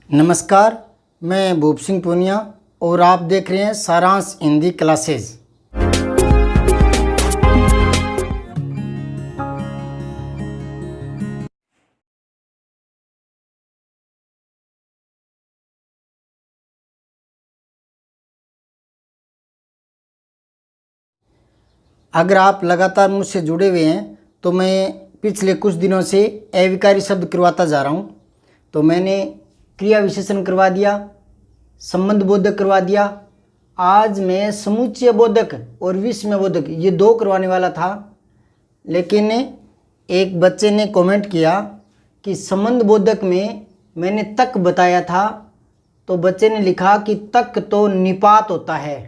नमस्कार, मैं भूप सिंह पूनिया और आप देख रहे हैं सारांश हिंदी क्लासेज। अगर आप लगातार मुझसे जुड़े हुए हैं तो मैं पिछले कुछ दिनों से अविकारी शब्द करवाता जा रहा हूँ। तो मैंने क्रिया विशेषण करवा दिया, संबंध बोधक करवा दिया। आज मैं समुच्चय बोधक और विस्मय बोधक ये दो करवाने वाला था, लेकिन एक बच्चे ने कमेंट किया कि संबंध बोधक में मैंने तक बताया था, तो बच्चे ने लिखा कि तक तो निपात होता है,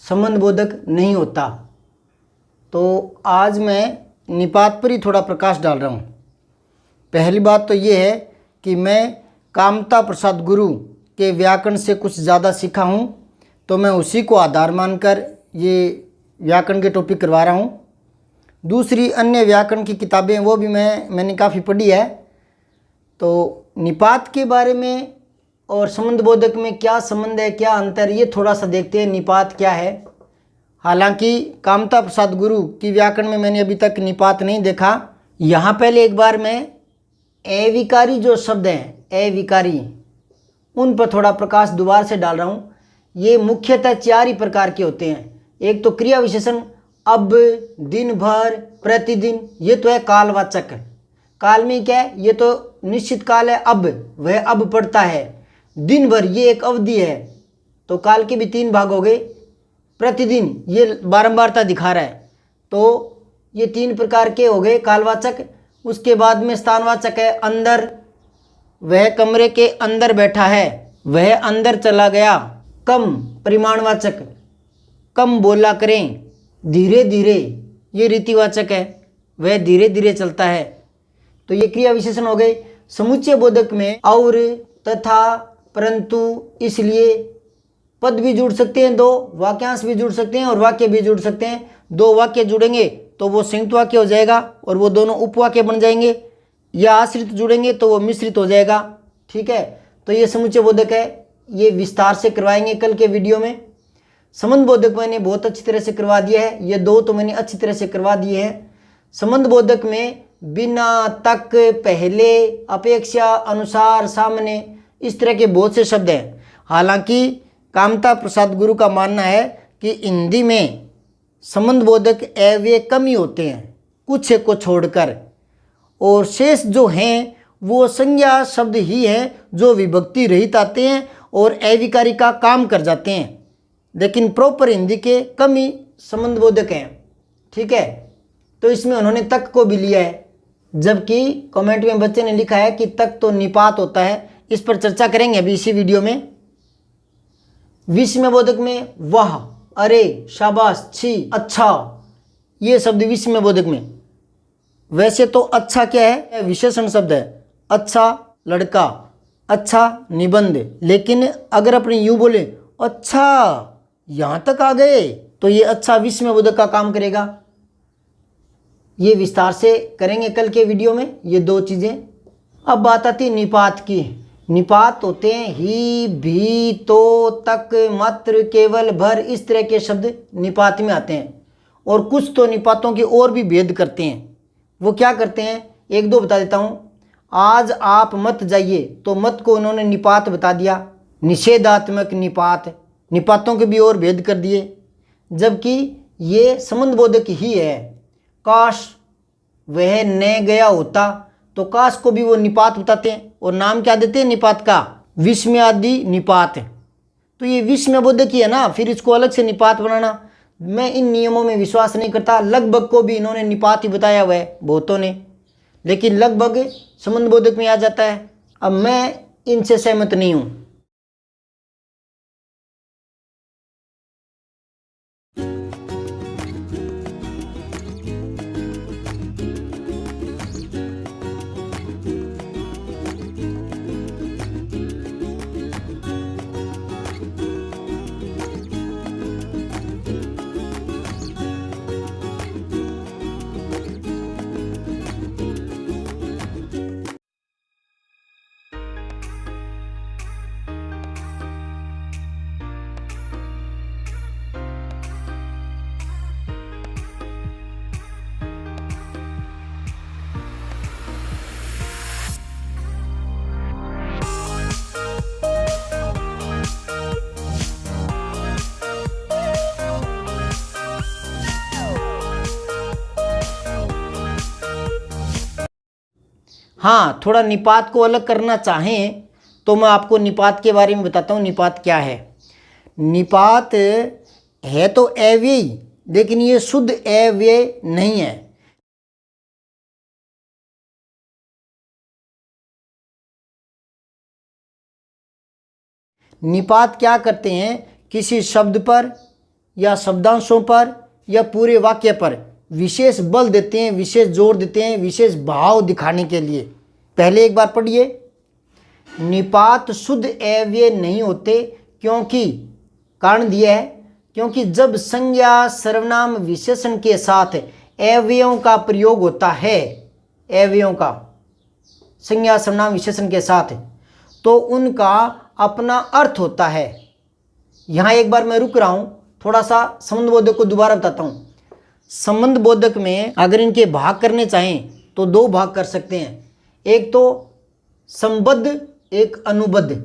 संबंध बोधक नहीं होता। तो आज मैं निपात पर ही थोड़ा प्रकाश डाल रहा हूँ। पहली बात तो ये है कि मैं कामता प्रसाद गुरु के व्याकरण से कुछ ज़्यादा सीखा हूँ, तो मैं उसी को आधार मानकर ये व्याकरण के टॉपिक करवा रहा हूँ। दूसरी अन्य व्याकरण की किताबें वो भी मैंने काफ़ी पढ़ी है। तो निपात के बारे में और संबंध बोधक में क्या संबंध है, क्या अंतर, ये थोड़ा सा देखते हैं निपात क्या है। हालांकि कामता प्रसाद गुरु की व्याकरण में मैंने अभी तक निपात नहीं देखा। यहाँ पहले एक बार मैं अविकारी जो शब्द हैं, अविकारी, उन पर थोड़ा प्रकाश दोबारा से डाल रहा हूँ। ये मुख्यतः चार ही प्रकार के होते हैं। एक तो क्रिया विशेषण, अब, दिन भर, प्रतिदिन, ये तो है कालवाचक। काल में क्या है, ये तो निश्चित काल है, अब, वह अब पढ़ता है। दिन भर ये एक अवधि है, तो काल के भी तीन भाग हो गए। प्रतिदिन ये बारंबारता दिखा रहा है, तो ये तीन प्रकार के हो गए कालवाचक। उसके बाद में स्थानवाचक है, अंदर, वह कमरे के अंदर बैठा है, वह अंदर चला गया। कम, परिमाणवाचक, कम बोला करें। धीरे धीरे, ये रीतिवाचक है, वह धीरे धीरे चलता है। तो ये क्रिया विशेषण हो गए। समुच्चय बोधक में और, तथा, परंतु, इसलिए पद भी जुड़ सकते हैं, दो वाक्यांश भी जुड़ सकते हैं और वाक्य भी जुड़ सकते हैं। दो वाक्य जुड़ेंगे तो वो संयुक्त वाक्य हो जाएगा और वो दोनों उपवाक्य बन जाएंगे, या आश्रित जुड़ेंगे तो वो मिश्रित हो जाएगा। ठीक है, तो ये समुच्चय बोधक है, ये विस्तार से करवाएंगे कल के वीडियो में। संबंध बोधक मैंने बहुत अच्छी तरह से करवा दिया है, ये दो तो मैंने अच्छी तरह से करवा दिए हैं। संबंध बोधक में बिना, तक, पहले, अपेक्षा, अनुसार, सामने, इस तरह के बहुत से शब्द हैं। हालांकि कामता प्रसाद गुरु का मानना है कि हिंदी में संबंध बोधक अव्यय कम ही होते हैं, कुछ एक को छोड़कर, और शेष जो हैं वो संज्ञा शब्द ही हैं जो विभक्ति रहित आते हैं और अविकारी का काम कर जाते हैं। लेकिन प्रॉपर हिंदी के कम ही संबंध बोधक हैं। ठीक है, तो इसमें उन्होंने तक को भी लिया है, जबकि कमेंट में बच्चे ने लिखा है कि तक तो निपात होता है। इस पर चर्चा करेंगे अभी इसी वीडियो में। विस्मय बोधक में वाह, अरे, शाबाश, छी, अच्छा, ये शब्द विस्मय बोधक में। वैसे तो अच्छा क्या है, विशेषण शब्द है, अच्छा लड़का, अच्छा निबंध। लेकिन अगर अपने यूं बोले अच्छा यहाँ तक आ गए, तो ये अच्छा विस्मय बोधक का काम करेगा। ये विस्तार से करेंगे कल के वीडियो में ये दो चीज़ें। अब बात आती है निपात की। निपात होते हैं ही, भी, तो, तक, मात्र, केवल, भर, इस तरह के शब्द निपात में आते हैं। और कुछ तो निपातों के और भी भेद करते हैं। वो क्या करते हैं, एक दो बता देता हूँ। आज आप मत जाइए, तो मत को उन्होंने निपात बता दिया। निषेधात्मक निपात, निपातों के भी और भेद कर दिए, जबकि ये संबंध बोधक ही है। काश वह न गया होता, तो काश को भी वो निपात बताते हैं और नाम क्या देते हैं निपात का, विस्मयादि निपात। तो ये विस्मय बोधक ही है ना, फिर इसको अलग से निपात बनाना, मैं इन नियमों में विश्वास नहीं करता। लगभग को भी इन्होंने निपात ही बताया हुआ है बहुतों ने, लेकिन लगभग संबंध बोधक में आ जाता है। अब मैं इनसे सहमत नहीं हूँ। हाँ, थोड़ा निपात को अलग करना चाहें तो मैं आपको निपात के बारे में बताता हूँ। निपात क्या है? निपात है तो अव्यय, लेकिन ये शुद्ध अव्यय नहीं है। निपात क्या करते हैं? किसी शब्द पर या शब्दांशों पर या पूरे वाक्य पर विशेष बल देते हैं, विशेष जोर देते हैं, विशेष भाव दिखाने के लिए। पहले एक बार पढ़िए। निपात शुद्ध अव्यय नहीं होते, क्योंकि कारण दिया है, क्योंकि जब संज्ञा सर्वनाम विशेषण के साथ अव्ययों का प्रयोग होता है, अव्ययों का संज्ञा सर्वनाम विशेषण के साथ, तो उनका अपना अर्थ होता है। यहाँ एक बार मैं रुक रहा हूँ, थोड़ा सा संबंध बोधक को दोबारा बताता हूँ। संबंध बोधक में अगर इनके भाग करने चाहें तो दो भाग कर सकते हैं, एक तो संबद्ध, एक अनुबद्ध।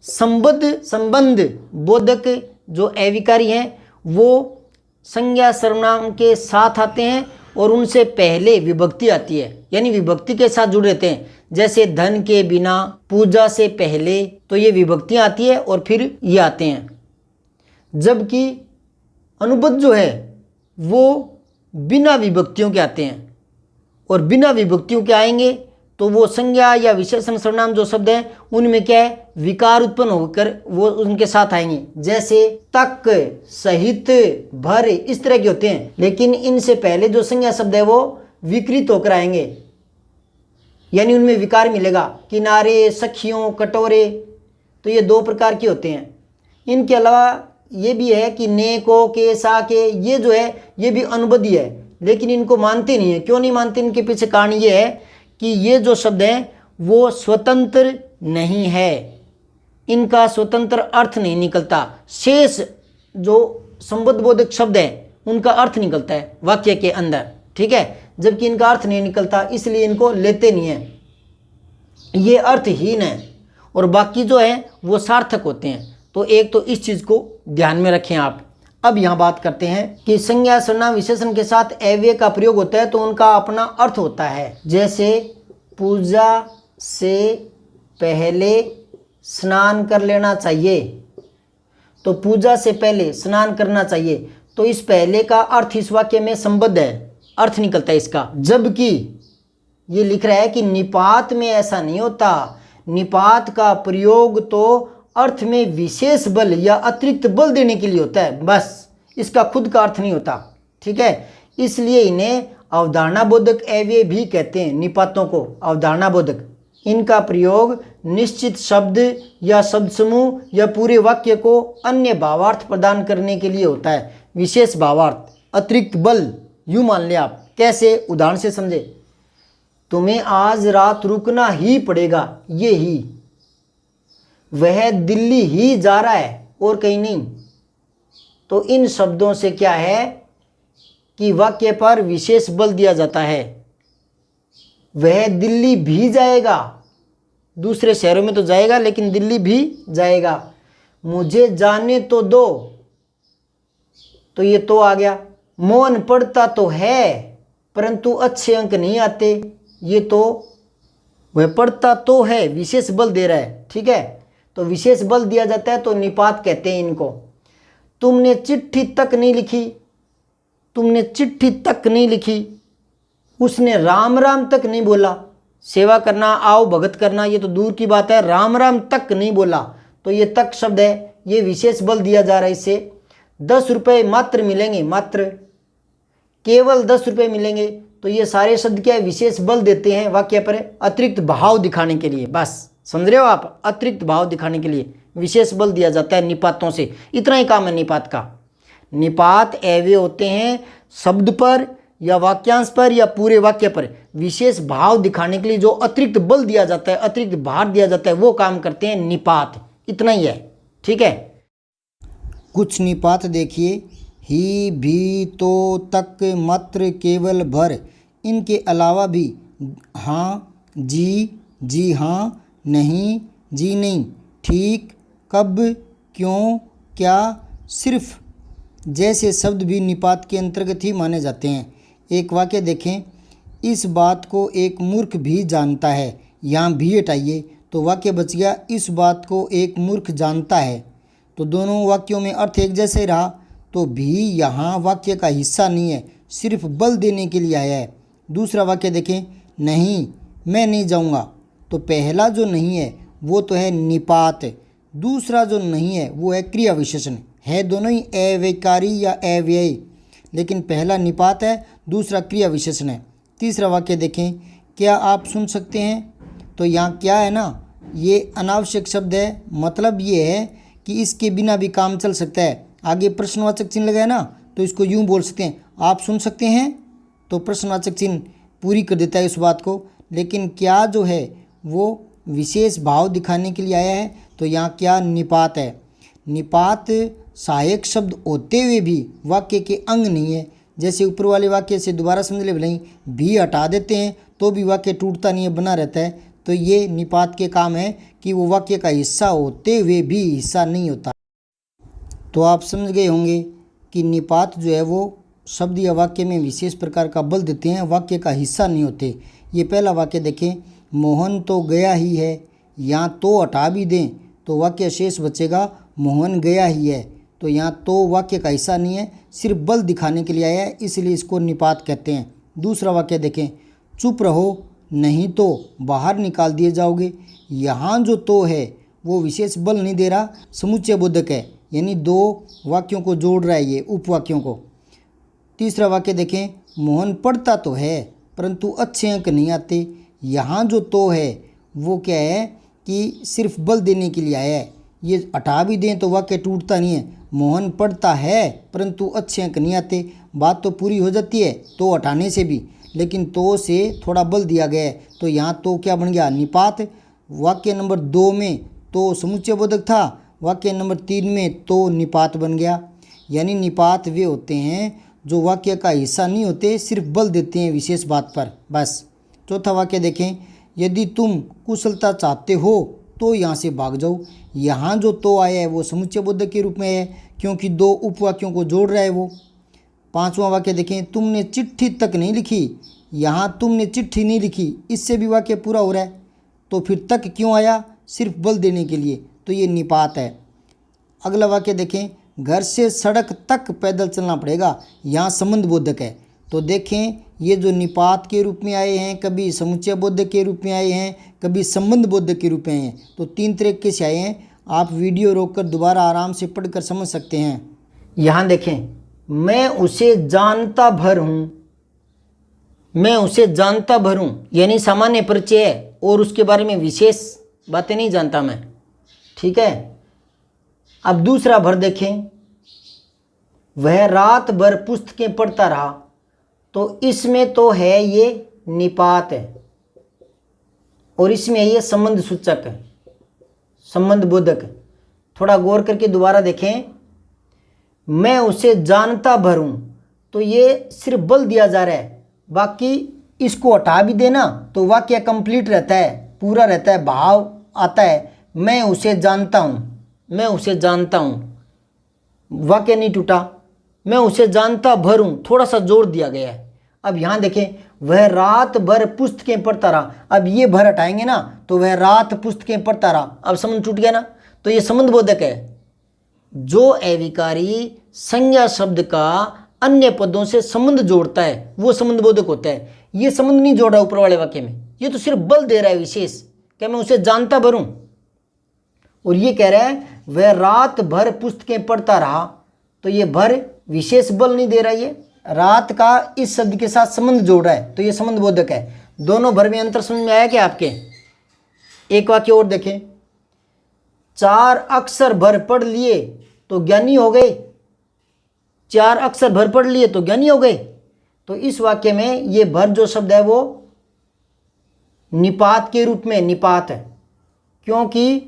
संबंध बोधक जो अविकारी हैं वो संज्ञा सर्वनाम के साथ आते हैं और उनसे पहले विभक्ति आती है, यानी विभक्ति के साथ जुड़ रहते हैं। जैसे धन के बिना, पूजा से पहले, तो ये विभक्तियाँ आती है और फिर ये आते हैं। जबकि अनुबद्ध जो है वो बिना विभक्तियों के आते हैं, और बिना विभक्तियों के आएंगे तो वो संज्ञा या विशेषण सर्वनाम जो शब्द हैं उनमें क्या है, विकार उत्पन्न होकर वो उनके साथ आएंगे। जैसे तक, सहित, भर, इस तरह के होते हैं। लेकिन इनसे पहले जो संज्ञा शब्द है वो विकृत होकर आएंगे, यानी उनमें विकार मिलेगा। किनारे, सखियों, कटोरे, तो ये दो प्रकार के होते हैं। इनके अलावा ये भी है कि ने, को, के, सा, के, ये जो है ये भी अनुबद्ध है, लेकिन इनको मानते नहीं है। क्यों नहीं मानते? इनके पीछे कारण ये है कि ये जो शब्द हैं वो स्वतंत्र नहीं है, इनका स्वतंत्र अर्थ नहीं निकलता। शेष जो संबद्ध बोधक शब्द है उनका अर्थ निकलता है वाक्य के अंदर, ठीक है, जबकि इनका अर्थ नहीं निकलता, इसलिए इनको लेते नहीं है, ये अर्थहीन है। और बाकी जो है वो सार्थक होते हैं। तो एक तो इस चीज़ को ध्यान में रखें आप। अब यहाँ बात करते हैं कि संज्ञा सर्वनाम विशेषण के साथ अव्यय का प्रयोग होता है तो उनका अपना अर्थ होता है। जैसे पूजा से पहले स्नान कर लेना चाहिए, तो पूजा से पहले स्नान करना चाहिए, तो इस पहले का अर्थ इस वाक्य में संबद्ध है, अर्थ निकलता है इसका। जबकि ये लिख रहा है कि निपात में ऐसा नहीं होता, निपात का प्रयोग तो अर्थ में विशेष बल या अतिरिक्त बल देने के लिए होता है, बस, इसका खुद का अर्थ नहीं होता, ठीक है। इसलिए इन्हें अवधारणा बोधक अव्यय भी कहते हैं, निपातों को अवधारणा बोधक। इनका प्रयोग निश्चित शब्द या शब्द समूह या पूरे वाक्य को अन्य भावार्थ प्रदान करने के लिए होता है, विशेष भावार्थ, अतिरिक्त बल। यूँ मान ले आप, कैसे? उदाहरण से समझे। तुम्हें आज रात रुकना ही पड़ेगा, ये ही, वह दिल्ली ही जा रहा है और कहीं नहीं। तो इन शब्दों से क्या है कि वाक्य पर विशेष बल दिया जाता है। वह दिल्ली भी जाएगा, दूसरे शहरों में तो जाएगा लेकिन दिल्ली भी जाएगा। मुझे जाने तो दो, तो ये तो आ गया। मौन पढ़ता तो है परंतु अच्छे अंक नहीं आते, ये तो, वह पढ़ता तो है, विशेष बल दे रहा है, ठीक है। तो विशेष बल दिया जाता है तो निपात कहते हैं इनको। तुमने चिट्ठी तक नहीं लिखी, तुमने चिट्ठी तक नहीं लिखी। उसने राम राम तक नहीं बोला। सेवा करना, आओ भगत करना, ये तो दूर की बात है, राम राम तक नहीं बोला, तो ये तक शब्द है, ये विशेष बल दिया जा रहा है इससे। 10 रुपये मात्र मिलेंगे, मात्र, केवल 10 रुपये मिलेंगे, तो ये सारे शब्द क्या है, विशेष बल देते हैं वाक्य पर अतिरिक्त भाव दिखाने के लिए। बस समझ रहे हो आप, अतिरिक्त भाव दिखाने के लिए विशेष बल दिया जाता है निपातों से। इतना ही काम है निपात का। निपात अव्यय होते हैं शब्द पर या वाक्यांश पर या पूरे वाक्य पर विशेष भाव दिखाने के लिए जो अतिरिक्त बल दिया जाता है, अतिरिक्त भार दिया जाता है, वो काम करते हैं निपात। इतना ही है, ठीक है। कुछ निपात देखिए, ही, भी, तो, तक, मात्र, केवल, भर। इनके अलावा भी हाँ, जी, जी हाँ, नहीं, जी नहीं, ठीक, कब, क्यों, क्या, सिर्फ जैसे शब्द भी निपात के अंतर्गत ही माने जाते हैं। एक वाक्य देखें, इस बात को एक मूर्ख भी जानता है। यहाँ भी हटाइए तो वाक्य बच गया इस बात को एक मूर्ख जानता है। तो दोनों वाक्यों में अर्थ एक जैसे रहा। तो भी यहाँ वाक्य का हिस्सा नहीं है, सिर्फ बल देने के लिए आया है। दूसरा वाक्य देखें, नहीं मैं नहीं जाऊँगा। तो पहला जो नहीं है वो तो है निपात, दूसरा जो नहीं है वो है क्रिया विशेषण। है दोनों ही अव्ययकारी या अव्ययी, लेकिन पहला निपात है, दूसरा क्रिया विशेषण है। तीसरा वाक्य देखें, क्या आप सुन सकते हैं। तो यहाँ क्या है ना, ये अनावश्यक शब्द है। मतलब ये है कि इसके बिना भी काम चल सकता है। आगे प्रश्नवाचक चिन्ह लगा है ना, तो इसको यूँ बोल सकते हैं, आप सुन सकते हैं। तो प्रश्नवाचक चिन्ह पूरी कर देता है उस बात को। लेकिन क्या जो है वो विशेष भाव दिखाने के लिए आया है। तो यहाँ क्या निपात है। निपात सहायक शब्द होते हुए भी वाक्य के अंग नहीं है। जैसे ऊपर वाले वाक्य से दोबारा समझ ले, भले भी हटा देते हैं तो भी वाक्य टूटता नहीं है, बना रहता है। तो ये निपात के काम है कि वो वाक्य का हिस्सा होते हुए भी हिस्सा नहीं होता। तो आप समझ गए होंगे कि निपात जो है वो शब्द या वाक्य में विशेष प्रकार का बल देते हैं, वाक्य का हिस्सा नहीं होते। ये पहला वाक्य देखें, मोहन तो गया ही है। यहाँ तो हटा भी दें तो वाक्य शेष बचेगा, मोहन गया ही है। तो यहाँ तो वाक्य का हिस्सा नहीं है, सिर्फ बल दिखाने के लिए आया है, इसलिए इसको निपात कहते हैं। दूसरा वाक्य देखें, चुप रहो नहीं तो बाहर निकाल दिए जाओगे। यहाँ जो तो है वो विशेष बल नहीं दे रहा, समुच्चय बोधक है, यानी दो वाक्यों को जोड़ रहा है, ये उपवाक्यों को। तीसरा वाक्य देखें, मोहन पढ़ता तो है परंतु अच्छे अंक नहीं आते। यहाँ जो तो है वो क्या है कि सिर्फ बल देने के लिए आया है। ये हटा भी दें तो वाक्य टूटता नहीं है। मोहन पढ़ता है परंतु अच्छे अंक नहीं आते, बात तो पूरी हो जाती है तो हटाने से भी, लेकिन तो से थोड़ा बल दिया गया है। तो यहाँ तो क्या बन गया, निपात। वाक्य नंबर 2 में तो समुच्चय बोधक था, वाक्य नंबर 3 में तो निपात बन गया। यानी निपात वे होते हैं जो वाक्य का हिस्सा नहीं होते, सिर्फ बल देते हैं विशेष बात पर, बस। चौथा वाक्य देखें, यदि तुम कुशलता चाहते हो तो यहाँ से भाग जाओ। यहाँ जो तो आया है वो समुच्चय बोधक के रूप में है, क्योंकि दो उपवाक्यों को जोड़ रहा है वो। पांचवां वाक्य देखें, तुमने चिट्ठी तक नहीं लिखी। यहाँ तुमने चिट्ठी नहीं लिखी, इससे भी वाक्य पूरा हो रहा है। तो फिर तक क्यों आया, सिर्फ बल देने के लिए, तो ये निपात है। अगला वाक्य देखें, घर से सड़क तक पैदल चलना पड़ेगा। यहाँ संबंध बोधक है। तो देखें ये जो निपात के रूप में आए हैं, कभी समुच्चय बोधक के रूप में आए हैं, कभी संबंध बोधक के रूप में आए हैं। तो 3 तरीके से आए हैं। आप वीडियो रोककर दोबारा आराम से पढ़कर समझ सकते हैं। यहाँ देखें, मैं उसे जानता भर हूँ। मैं उसे जानता भर हूँ यानी सामान्य परिचय है और उसके बारे में विशेष बातें नहीं जानता मैं, ठीक है। अब दूसरा भर देखें, वह रात भर पुस्तकें पढ़ता रहा। तो इसमें तो है ये निपात है और इसमें ये संबंध सूचक है, संबंध बोधक। थोड़ा गौर करके दोबारा देखें, मैं उसे जानता भर हूँ, तो ये सिर्फ बल दिया जा रहा है। बाकी इसको हटा भी देना तो वाक्य कंप्लीट रहता है, पूरा रहता है, भाव आता है। मैं उसे जानता हूँ, मैं उसे जानता हूँ, वाक्य नहीं टूटा। मैं उसे जानता भर हूँ, थोड़ा सा जोर दिया गया है। अब यहाँ देखें, वह रात भर पुस्तकें पढ़ता रहा। अब ये भर हटाएंगे ना तो वह रात पुस्तकें पढ़ता रहा, अब संबंध टूट गया ना। तो ये संबंध बोधक है। जो अविकारी संज्ञा शब्द का अन्य पदों से संबंध जोड़ता है वो संबंध बोधक होता है। ये संबंध नहीं जोड़ रहा ऊपर वाले वाक्य में, ये तो सिर्फ बल दे रहा है विशेष, क्या मैं उसे जानता भर हूँ। और ये कह रहा है वह रात भर पुस्तकें पढ़ता रहा, तो ये भर विशेष बल नहीं दे रहा, ये रात का इस शब्द के साथ संबंध जोड़ रहा है, तो ये संबंध बोधक है। दोनों भर में अंतर समझ में आया क्या आपके। एक वाक्य और देखें, 4 अक्षर भर पढ़ लिए तो ज्ञानी हो गए। 4 अक्षर भर पढ़ लिए तो ज्ञानी हो गए। तो इस वाक्य में ये भर जो शब्द है वो निपात के रूप में निपात है, क्योंकि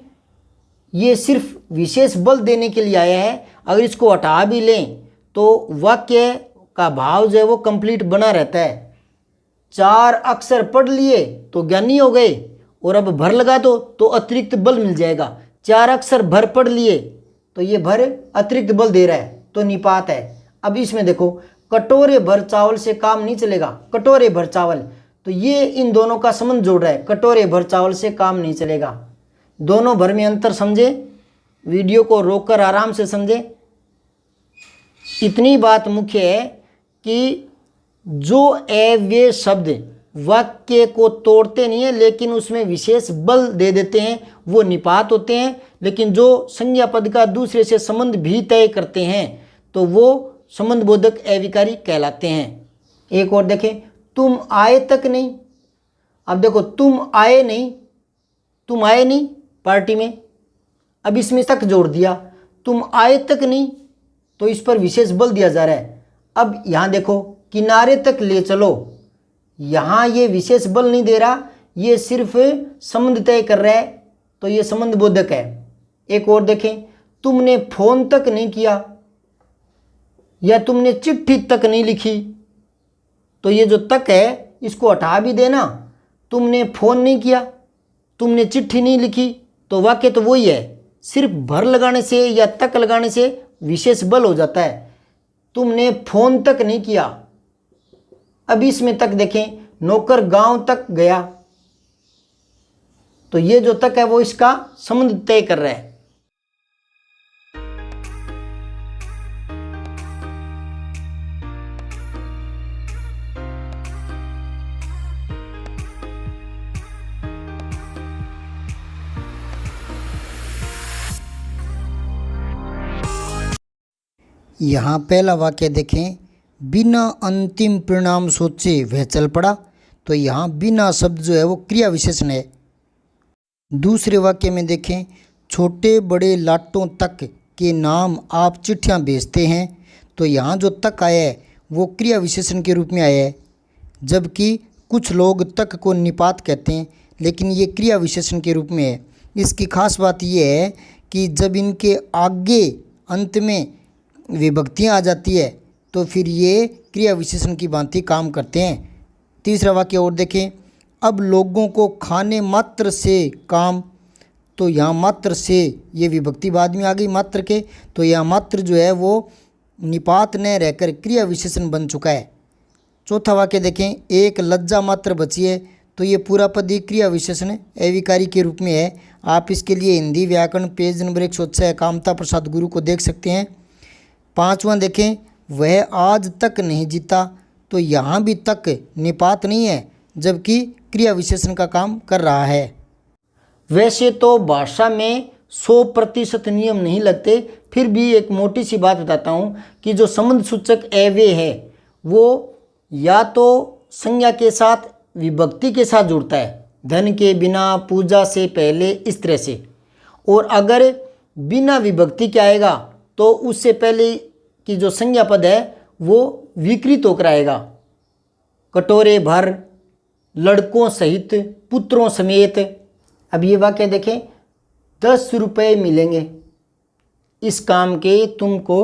ये सिर्फ विशेष बल देने के लिए आया है। अगर इसको हटा भी लें तो वाक्य का भाव जो है वो कंप्लीट बना रहता है। 4 अक्षर पढ़ लिए तो ज्ञानी हो गए, और अब भर लगा दो तो अतिरिक्त बल मिल जाएगा। 4 अक्षर भर पढ़ लिए तो ये भर अतिरिक्त बल दे रहा है, तो निपात है। अब इसमें देखो, कटोरे भर चावल से काम नहीं चलेगा। कटोरे भर चावल, तो ये इन दोनों का संबंध जोड़ रहा है। कटोरे भर चावल से काम नहीं चलेगा। दोनों भर में अंतर समझे, वीडियो को रोककर आराम से समझे। इतनी बात मुख्य है कि जो अव्यय शब्द वाक्य को तोड़ते नहीं है लेकिन उसमें विशेष बल दे देते हैं, वो निपात होते हैं। लेकिन जो संज्ञा पद का दूसरे से संबंध भी तय करते हैं तो वो संबंध बोधक अविकारी कहलाते हैं। एक और देखें, तुम आए तक नहीं। अब देखो, तुम आए नहीं पार्टी में, अब इसमें तक जोड़ दिया, तुम आए तक नहीं, तो इस पर विशेष बल दिया जा रहा है। अब यहाँ देखो, किनारे तक ले चलो, यहाँ ये विशेष बल नहीं दे रहा, ये सिर्फ संबंध तय कर रहा है, तो ये संबंध बोधक है। एक और देखें, तुमने फोन तक नहीं किया या तुमने चिट्ठी तक नहीं लिखी, तो ये जो तक है इसको हटा भी देना। तुमने फोन नहीं किया, तुमने चिट्ठी नहीं लिखी, तो वाक्य तो वही है, सिर्फ भर लगाने से या तक लगाने से विशेष बल हो जाता है। तुमने फोन तक नहीं किया। अब इसमें तक देखें, नौकर गांव तक गया, तो ये जो तक है वो इसका संबंध तय कर रहा है। यहाँ पहला वाक्य देखें, बिना अंतिम परिणाम सोचे वह चल पड़ा, तो यहाँ बिना शब्द जो है वो क्रिया विशेषण है। दूसरे वाक्य में देखें, छोटे बड़े लाटों तक के नाम आप चिट्ठियाँ भेजते हैं, तो यहाँ जो तक आया है वो क्रिया विशेषण के रूप में आया है, जबकि कुछ लोग तक को निपात कहते हैं लेकिन ये क्रिया विशेषण के रूप में है। इसकी खास बात यह है कि जब इनके आगे अंत में विभक्तियाँ आ जाती है तो फिर ये क्रिया विशेषण की भांति काम करते हैं। तीसरा वाक्य और देखें, अब लोगों को खाने मात्र से काम, तो यहाँ मात्र से ये विभक्ति बाद में आ गई मात्र के, तो यहाँ मात्र जो है वो निपात न रहकर क्रिया विशेषण बन चुका है। चौथा वाक्य देखें, एक लज्जा मात्र बची है, तो ये पूरा पद ही क्रिया विशेषण अविकारी के रूप में है। आप इसके लिए हिंदी व्याकरण पेज नंबर 106 कामता प्रसाद गुरु को देख सकते हैं। पांचवा देखें, वह आज तक नहीं जीता, तो यहाँ भी तक निपात नहीं है जबकि क्रिया विशेषण का काम कर रहा है। वैसे तो भाषा में 100% नियम नहीं लगते, फिर भी एक मोटी सी बात बताता हूँ कि जो संबंध सूचक अव्यय है वो या तो संज्ञा के साथ विभक्ति के साथ जुड़ता है, धन के बिना, पूजा से पहले, इस तरह से। और अगर बिना विभक्ति के आएगा तो उससे पहले की जो संज्ञा पद है वो विकृत होकर आएगा। कटोरे भर, लड़कों सहित, पुत्रों समेत। अब ये वाक्य देखें, 10 रुपये मिलेंगे, इस काम के तुमको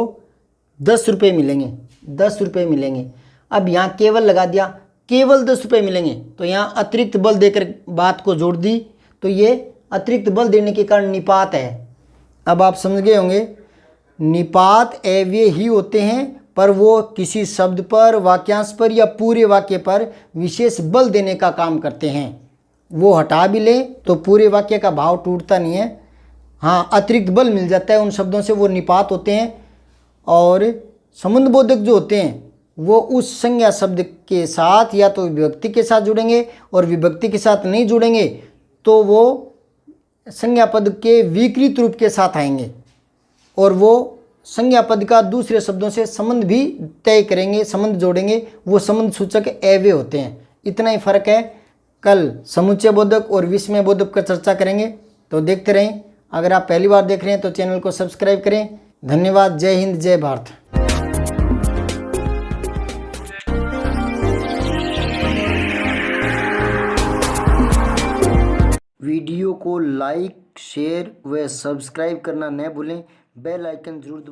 10 रुपये मिलेंगे, 10 रुपये मिलेंगे। अब यहाँ केवल लगा दिया, केवल 10 रुपये मिलेंगे, तो यहाँ अतिरिक्त बल देकर बात को जोड़ दी, तो ये अतिरिक्त बल देने के कारण निपात है। अब आप समझ गए होंगे, निपात अव्यय ही होते हैं पर वो किसी शब्द पर, वाक्यांश पर या पूरे वाक्य पर विशेष बल देने का काम करते हैं। वो हटा भी ले तो पूरे वाक्य का भाव टूटता नहीं है, हाँ अतिरिक्त बल मिल जाता है उन शब्दों से, वो निपात होते हैं। और संबंध बोधक जो होते हैं वो उस संज्ञा शब्द के साथ या तो विभक्ति के साथ जुड़ेंगे, और विभक्ति के साथ नहीं जुड़ेंगे तो वो संज्ञा पद के विकृत रूप के साथ आएंगे, और वो संज्ञा पद का दूसरे शब्दों से संबंध भी तय करेंगे, संबंध जोड़ेंगे, वो संबंध सूचक अव्यय होते हैं। इतना ही फर्क है। कल समुच्चय बोधक और विस्मय बोधक पर चर्चा करेंगे, तो देखते रहें। अगर आप पहली बार देख रहे हैं तो चैनल को सब्सक्राइब करें। धन्यवाद। जय हिंद, जय भारत। वीडियो को लाइक, शेयर व सब्सक्राइब करना न भूलें। बेल आइकन जरूर दबाएं।